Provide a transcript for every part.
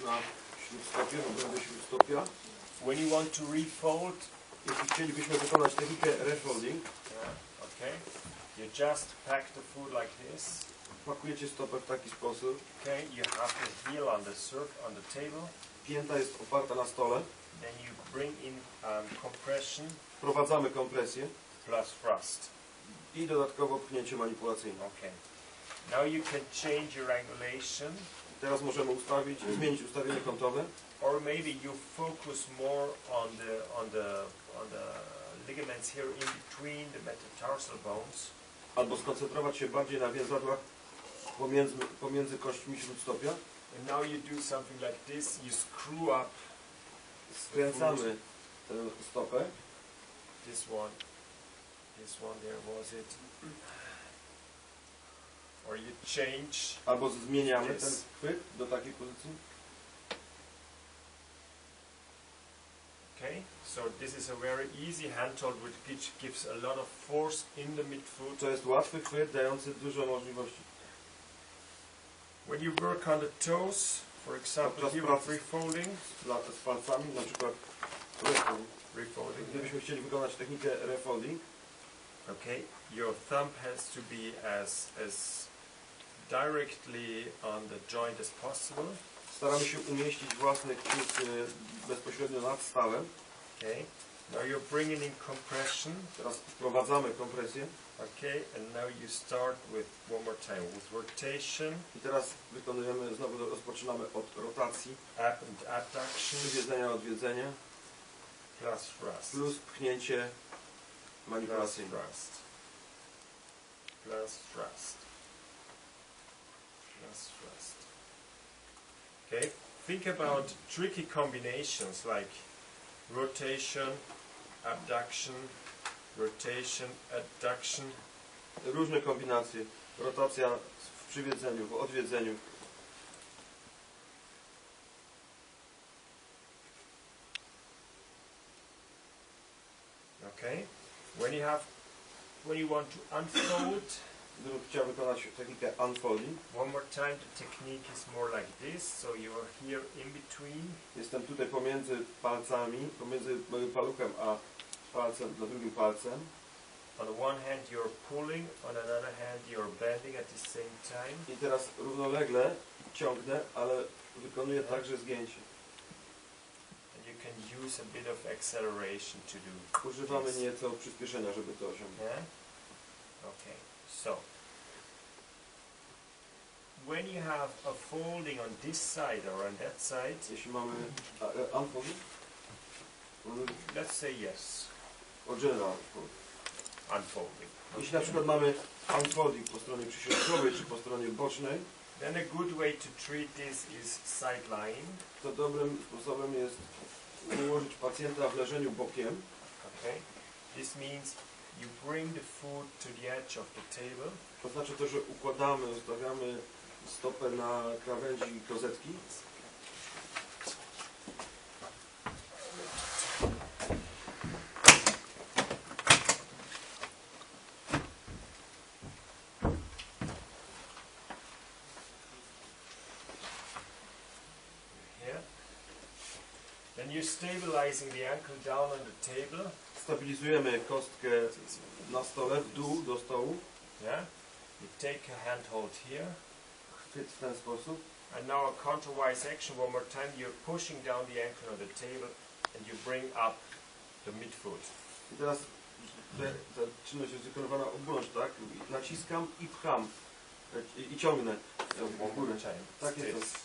na śródstopie, obrębie śródstopia. When you want to refold, jeśli chcielibyśmy wykonać technikę refolding, okay, you just pack the food like this. Pakujecie stopę w taki sposób. Okay, you have the heel on the table. Pięta jest oparta na stole. Then you bring in compression. Wprowadzamy kompresję. Plus thrust. I dodatkowo pchnięcie manipulacyjne. Okay. Now you can change your angulation. Teraz możemy zmienić ustawienie kątowe. Or maybe you focus more on the ligaments here in between the metatarsal bones. Albo skoncentrować się bardziej na więzadłach pomiędzy kośćmi śródstopia. And now you do something like this. You screw up. Skręcamy tę stopę. This one there was it. Or you change. Albo zmieniamy ten chwyt do takiej pozycji. Okay, so this is a very easy hand hold which gives a lot of force in the midfoot. To jest łatwy chwyt dający dużo możliwości. When you work on the toes, for example, here with refolding, z palcami, na przykład refolding. Gdybyśmy chcieli wykonać technikę refolding, okay, your thumb has to be as directly on the joint as possible. Staramy się umieścić własny kciuk bezpośrednio nad stawem. Okay. Now you're bringing in compression. Teraz wprowadzamy kompresję. Okay, and now you start with one more time with rotation. I teraz rozpoczynamy od rotacji. Up and abduction. Przywiedzenia, odwiedzenia. Plus thrust. Plus pchnięcie manipulacyjne. Plus thrust. Plus thrust. Okay. Think about tricky combinations like rotation, abduction, rotation, adduction. Różne kombinacje. Rotacja w przywiedzeniu, w odwiedzeniu. Okay. When you want to unfold, Gdybym chciał wykonać technikę unfolding. one more time, the technique is more like this. So you are here in between. Jestem tutaj pomiędzy palcami, pomiędzy moim paluchem a palcem, drugim palcem. On one hand you're pulling, on another hand you're bending at the same time. I teraz równolegle ciągnę, ale wykonuję także zgięcie. And you can use a bit of acceleration to do. Używamy nieco przyspieszenia, żeby to osiągnąć. Yeah? Okay. So when you have a folding on this side or on that side, jeśli mamy unfolding, let's say yes. General Unfolding. Jeśli na przykład mamy unfolding po stronie przyśrodkowej czy po stronie bocznej, then a good way to treat this is side lying. to dobrym sposobem jest ułożyć pacjenta w leżeniu bokiem. Okay. This means you bring the food to the edge of the table. To znaczy to, że ustawiamy stopę na krawędzi klozetki. Here. Then you're stabilizing the ankle down on the table. Stabilizujemy kostkę na stole, w dół do stołu. Yeah. You take a handhold here. Chwyt w ten sposób. And now a counterwise action. One more time. You're pushing down the ankle on the table, and you bring up the midfoot. I teraz ta czynność jest wykonywana obrącz, tak? Naciskam i pcham. I ciągnę w górę. Tak jest to.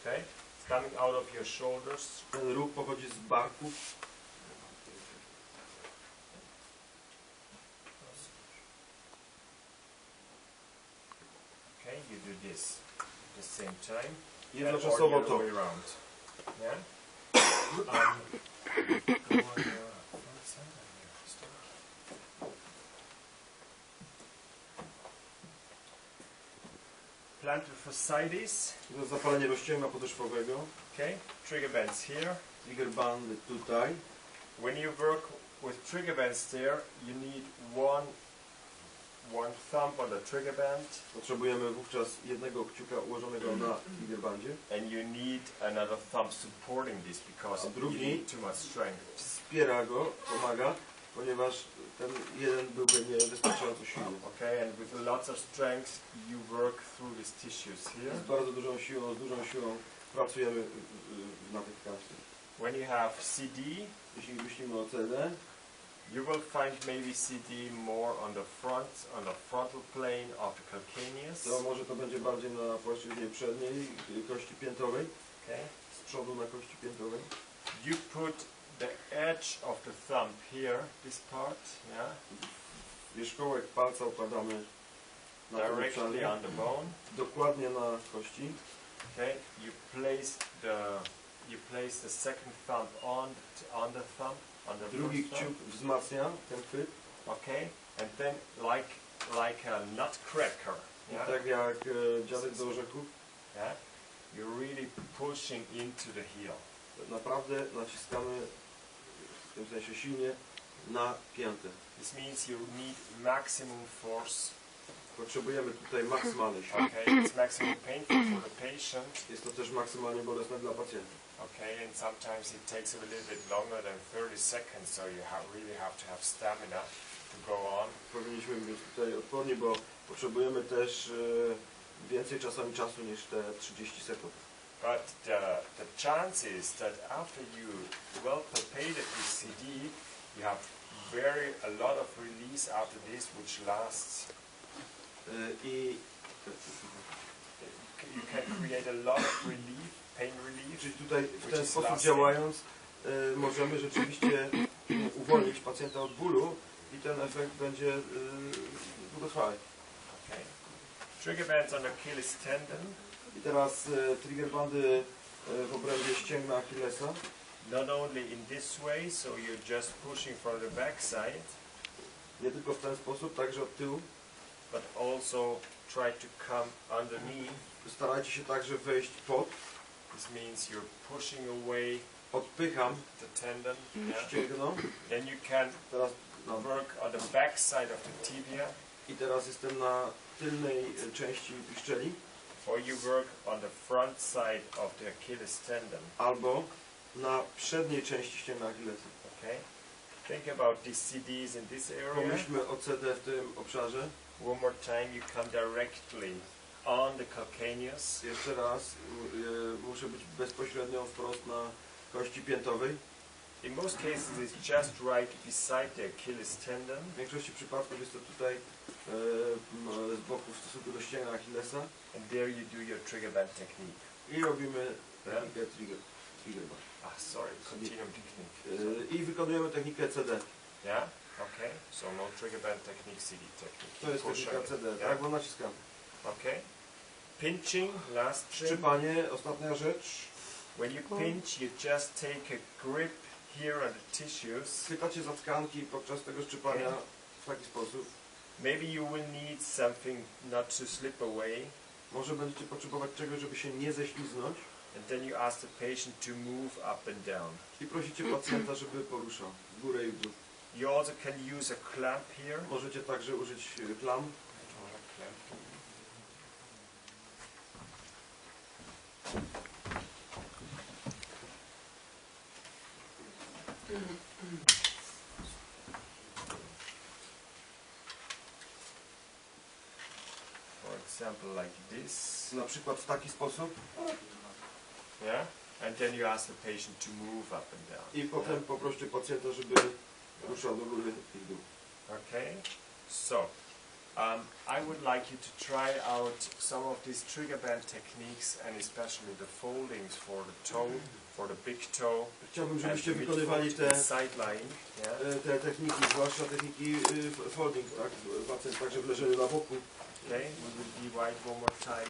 Okay. It's coming out of your shoulders. Ten ruch pochodzi z barków. Okay, you do this at the same time. Jednoczasowo to. Yeah? Plantar fasciitis. To zapalenie rozcięgna podeszwowego. Okay, trigger bands here. Trigger bandy tutaj. When you work with trigger bands there, you need one thumb on the trigger band. Potrzebujemy wówczas jednego kciuka ułożonego na triggerbandzie. And you need another thumb supporting this because A you drugi need too much strength. wspiera go, pomaga, ponieważ ten jeden byłby niewystarczająco silny. Okay, and with lots of strength you work through these tissues here. Z bardzo dużą siłą pracujemy na tych tkankach. When you have CD, Jeśli myślimy o CD, you will find maybe CD more on the frontal plane of the calcaneus. to może to będzie bardziej na płaszczyźnie przedniej kości piętowej, Okay. z przodu na kości piętowej. You put the edge of the thumb here, this part, yeah, Wierzchołek palca układamy na tym directly obszarze, on the bone. dokładnie na kości. Okay. You place the second thumb on the thumb, on the Drugi first kciuk thumb. wzmacnia ten chwyt. Okay. And then like a nutcracker, I yeah, tak jak dziadek do orzechów, yeah, you're really pushing into the heel. naprawdę naciskamy w tym sensie silnie na piętę. This means you need maximum force. Potrzebujemy tutaj maksymalnej siły. Okay, it's maximum painful for the patient. Jest to też maksymalnie bolesne dla pacjenta. Okay, and sometimes it takes a little bit longer than 30 seconds, so you really have to have stamina to go on. Powinniśmy być tutaj odporni, bo potrzebujemy też więcej czasami czasu niż te 30 sekund. But the chance is that after you well palpated this CD, you have a lot of release after this, which lasts. I You can create a lot of relief, pain relief. czyli tutaj w Which ten is sposób lasting. działając możemy rzeczywiście uwolnić pacjenta od bólu i ten efekt będzie długotrwały. Okay. Trigger bands on Achilles tendon. I teraz triggerbandy w obrębie ścięgna Achillesa. Not only in this way, so you're just pushing from the backside, Nie tylko w ten sposób, także od tyłu. but also try to come underneath. Starajcie się także wejść pod. This means you're pushing away Odpycham the tendon. Yeah. ścięgno. Then you can Teraz, work on the backside of the tibia, I teraz jestem na tylnej części piszczeli. or you work on the front side of the Achilles tendon. Albo na przedniej części ścięgna Achillesa. Okay. Think about these CDs in this area. Pomyślmy o CD w tym obszarze. One more time, you come directly on the calcaneus. Jeszcze raz muszę być bezpośrednio wprost na kości piętowej. In most cases, it's just right beside the Achilles tendon. W większości przypadków jest to tutaj z boku w stosunku do ścięgna Achillesa. And there you do your trigger band technique. I robimy technikę triggerbank. Sorry, continuum technique. I wykonujemy technikę CD. Yeah? Okay. So no trigger band technique, CD technique. To jest technika Pushing. CD, Yeah. tak? Bo naciskamy. Okay. Pinching, last thing. Szczypanie, ostatnia rzecz. When you pinch, you just take a grip here on the tissues. Chwytacie za tkanki podczas tego szczypania w taki sposób. Maybe you will need something not to slip away. Może będziecie potrzebować czegoś, żeby się nie ześliznąć. And then you ask the patient to move up and down. I prosicie pacjenta, żeby poruszał w górę i w dół. You also can use a clamp here. Możecie także użyć klam. For example, like this. Na przykład w taki sposób. Yeah? And then you ask the patient to move up and down. I potem poproście pacjenta, żeby ruszał do góry i w dół. Okay? So, I would like you to try out some of these trigger band techniques and especially the foldings for the toe, for the big toe. Chciałbym, and żebyście the wykonywali midfoot and sideline. Yeah? te techniki, zwłaszcza techniki folding, tak? Pacjent także w leżeniu na boku. Okay? We will be right one more time.